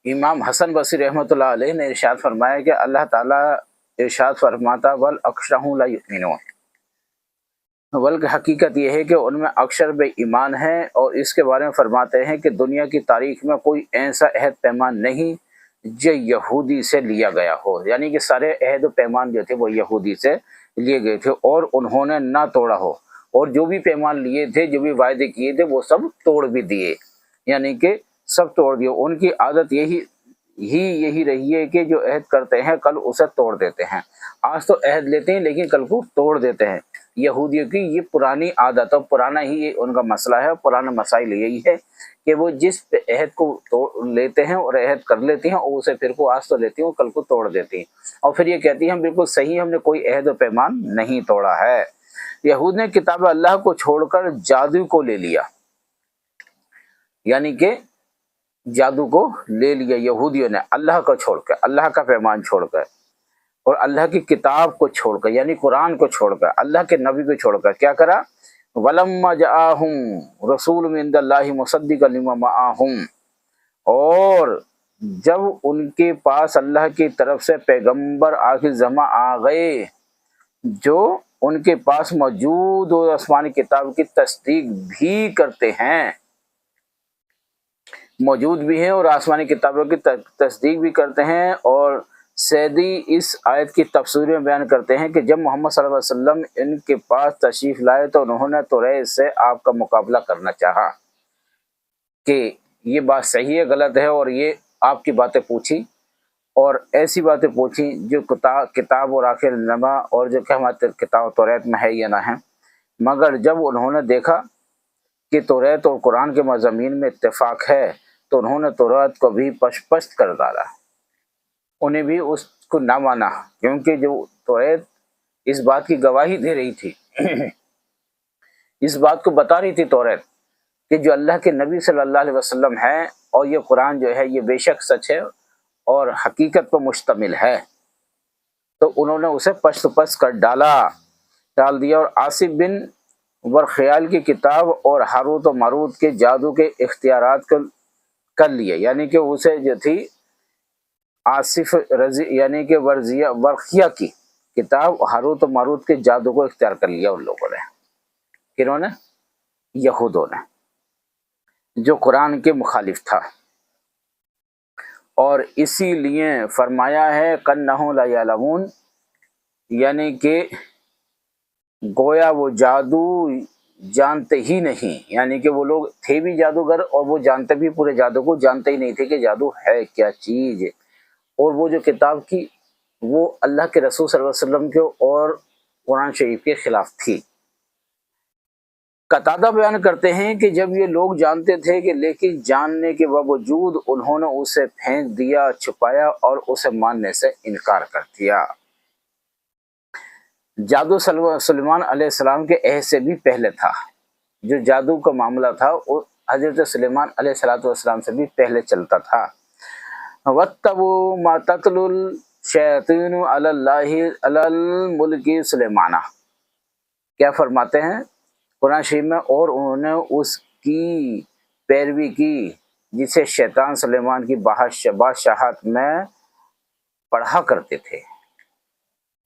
امام حسن بصری رحمۃ اللہ علیہ نے ارشاد فرمایا کہ اللہ تعالیٰ ارشاد فرماتا ول اکثرهم لا یؤمنون، بلکہ حقیقت یہ ہے کہ ان میں اکثر بے ایمان ہیں، اور اس کے بارے میں فرماتے ہیں کہ دنیا کی تاریخ میں کوئی ایسا عہد پیمان نہیں جو یہودی سے لیا گیا ہو، یعنی کہ سارے عہد و پیمان جو تھے وہ یہودی سے لیے گئے تھے اور انہوں نے نہ توڑا ہو، اور جو بھی پیمان لیے تھے، جو بھی وعدے کیے تھے، وہ سب توڑ بھی دیے، یعنی کہ سب توڑ دیے۔ ان کی عادت یہی رہی ہے کہ جو عہد کرتے ہیں کل اسے توڑ دیتے ہیں، آج تو عہد لیتے ہیں لیکن کل کو توڑ دیتے ہیں۔ یہودیوں کی یہ پرانی عادت ہے، پرانا ہی ان کا مسئلہ ہے، پرانا مسائل یہی ہے کہ وہ جس عہد کو توڑ لیتے ہیں اور عہد کر لیتے ہیں، اور اسے پھر کو آج تو لیتے ہیں اور کل کو توڑ دیتے ہیں، اور پھر یہ کہتی ہیں ہم بالکل صحیح، ہم نے کوئی عہد و پیمان نہیں توڑا ہے۔ یہود نے کتاب اللہ کو چھوڑ کر جادو کو لے لیا، یعنی کہ جادو کو لے لیا یہودیوں نے، اللہ کو چھوڑ کر، اللہ کا پیمان چھوڑ کر، اور اللہ کی کتاب کو چھوڑ کر، یعنی قرآن کو چھوڑ کر، اللہ کے نبی کو چھوڑ کر کیا کرا؟ وَلَمَّا جَاءَهُمْ رَسُولٌ مِّنْ اللَّهِ مُصَدِّقًا لِمَا مَعَهُمْ، اور جب ان کے پاس اللہ کی طرف سے پیغمبر آخر زماں آ گئے جو ان کے پاس موجود اور آسمانی کتاب کی تصدیق بھی کرتے ہیں، موجود بھی ہیں اور آسمانی کتابوں کی تصدیق بھی کرتے ہیں۔ اور سیدی اس آیت کی تفسیر میں بیان کرتے ہیں کہ جب محمد صلی اللہ علیہ وسلم ان کے پاس تشریف لائے تو انہوں نے توریت سے آپ کا مقابلہ کرنا چاہا کہ یہ بات صحیح ہے غلط ہے، اور یہ آپ کی باتیں پوچھی، اور ایسی باتیں پوچھی جو کتاب اور آخر نما اور جو کہ ہمارے کتاب توریت میں ہے یا نہ ہے، مگر جب انہوں نے دیکھا کہ توریت اور قرآن کے مضامین میں اتفاق ہے تو انہوں نے توریت کو بھی پشت کر ڈالا، انہیں بھی اس کو نہ مانا، کیونکہ جو توریت اس بات کی گواہی دے رہی تھی اس بات کو بتا رہی تھی توریت کہ جو اللہ کے نبی صلی اللہ علیہ وسلم ہے اور یہ قرآن جو ہے یہ بے شک سچ ہے اور حقیقت پر مشتمل ہے، تو انہوں نے اسے پشت کر ڈال دیا، اور آصف بن ورخیال کی کتاب اور ہاروت و ماروت کے جادو کے اختیارات کو کر لیے، یعنی کہ اسے جو تھی آصف رضی یعنی کہ ورخیہ کی کتاب ہاروت و ماروت کے جادو کو اختیار کر لیا ان لوگوں نے، کنہوں نے؟ یہودوں نے، جو قرآن کے مخالف تھا، اور اسی لیے فرمایا ہے قَنَّهُ لَا يَعْلَمُونَ، یعنی کہ گویا وہ جادو جانتے ہی نہیں، یعنی کہ وہ لوگ تھے بھی جادوگر اور وہ جانتے بھی پورے جادو کو جانتے ہی نہیں تھے کہ جادو ہے کیا چیز، اور وہ جو کتاب کی وہ اللہ کے رسول صلی اللہ علیہ وسلم کے اور قرآن شریف کے خلاف تھی۔ قتادہ بیان کرتے ہیں کہ جب یہ لوگ جانتے تھے کہ لیکن جاننے کے باوجود انہوں نے اسے پھینک دیا، چھپایا اور اسے ماننے سے انکار کر دیا۔ جادو سلیمان علیہ السلام کے عہد سے بھی پہلے تھا، جو جادو کا معاملہ تھا وہ حضرت سلیمان علیہ السلام سے بھی پہلے چلتا تھا۔ وَاتَّبُوا مَا تَتْلُو الشَّيَاطِينُ عَلَى الْمُلْكِ سُلَيْمَانَ، کیا فرماتے ہیں قرآن شریف میں، اور انہوں نے اس کی پیروی کی جسے شیطان سلیمان کی بادشاہت میں پڑھا کرتے تھے،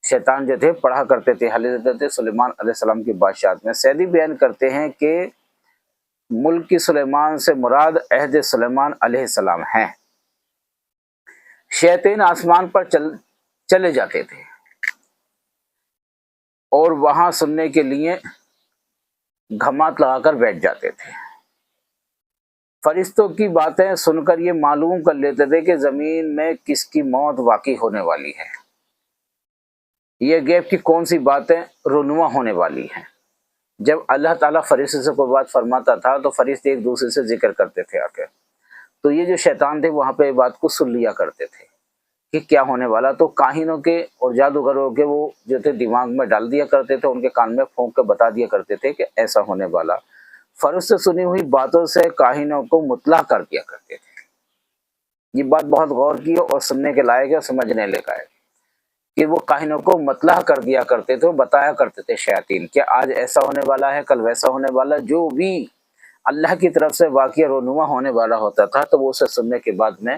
شیطان جو تھے پڑھا کرتے تھے حضرت سلیمان علیہ السلام کی بادشاہت میں۔ سیدی بیان کرتے ہیں کہ ملک سلیمان سے مراد عہد سلیمان علیہ السلام ہیں۔ شیاطین آسمان پر چلے جاتے تھے اور وہاں سننے کے لیے گھمات لگا کر بیٹھ جاتے تھے، فرشتوں کی باتیں سن کر یہ معلوم کر لیتے تھے کہ زمین میں کس کی موت واقع ہونے والی ہے، یہ غیب کی کون سی باتیں رونما ہونے والی ہیں۔ جب اللہ تعالیٰ فرشتے سے کوئی بات فرماتا تھا تو فرشتے ایک دوسرے سے ذکر کرتے تھے آ کے، تو یہ جو شیطان تھے وہاں پہ بات کو سن لیا کرتے تھے کہ کیا ہونے والا، تو کاہنوں کے اور جادوگروں کے وہ جو تھے دماغ میں ڈال دیا کرتے تھے، ان کے کان میں پھونک کے بتا دیا کرتے تھے کہ ایسا ہونے والا۔ فرشتے سنی ہوئی باتوں سے کاہنوں کو مطلع کر دیا کرتے تھے۔ یہ بات بہت غور کی اور سننے کے لائق ہے، سمجھنے لگا ہے کہ وہ کاہنوں کو مطلع کر دیا کرتے تھے، بتایا کرتے تھے شیاطین کہ آج ایسا ہونے والا ہے، کل ویسا ہونے والا، جو بھی اللہ کی طرف سے واقعہ رونما ہونے والا ہوتا تھا تو وہ اسے سننے کے بعد میں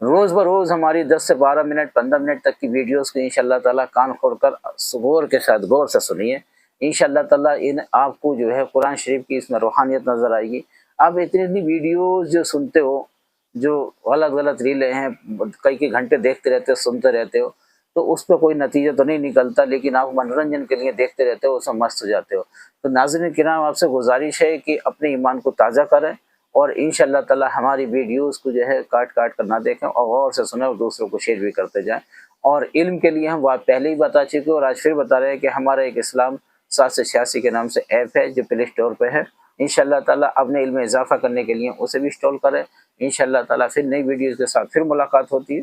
روز بروز ہماری 10 سے 12 منٹ 15 منٹ تک کی ویڈیوز کو انشاءاللہ تعالیٰ کان کھول کر غور کے ساتھ غور سے سنیے، انشاءاللہ تعالیٰ آپ کو جو ہے قرآن شریف کی اس میں روحانیت نظر آئے گی۔ آپ اتنی ویڈیوز جو سنتے ہو، جو غلط غلط ریلیں ہیں، کئی گھنٹے دیکھتے رہتے ہو، سنتے رہتے ہو، تو اس پہ کوئی نتیجہ تو نہیں نکلتا، لیکن آپ منورنجن کے لیے دیکھتے رہتے ہو، اس میں مست ہو جاتے ہو۔ تو ناظرین کرام، آپ سے گزارش ہے کہ اپنے ایمان کو تازہ کریں اور انشاءاللہ تعالی ہماری ویڈیوز کو جو ہے کاٹ کاٹ کر نہ دیکھیں اور غور سے سنیں اور دوسروں کو شیئر بھی کرتے جائیں۔ اور علم کے لیے ہم پہلے ہی بتا چکے اور آج پھر بتا رہے ہیں کہ ہمارا ایک اسلام 786 کے نام سے ایپ ہے جو پلے اسٹور پہ ہے، انشاءاللہ تعالی اپنے علم میں اضافہ کرنے کے لیے اسے بھی انسٹال کریں۔ انشاءاللہ تعالی پھر نئی ویڈیوز کے ساتھ پھر ملاقات ہوتی ہے۔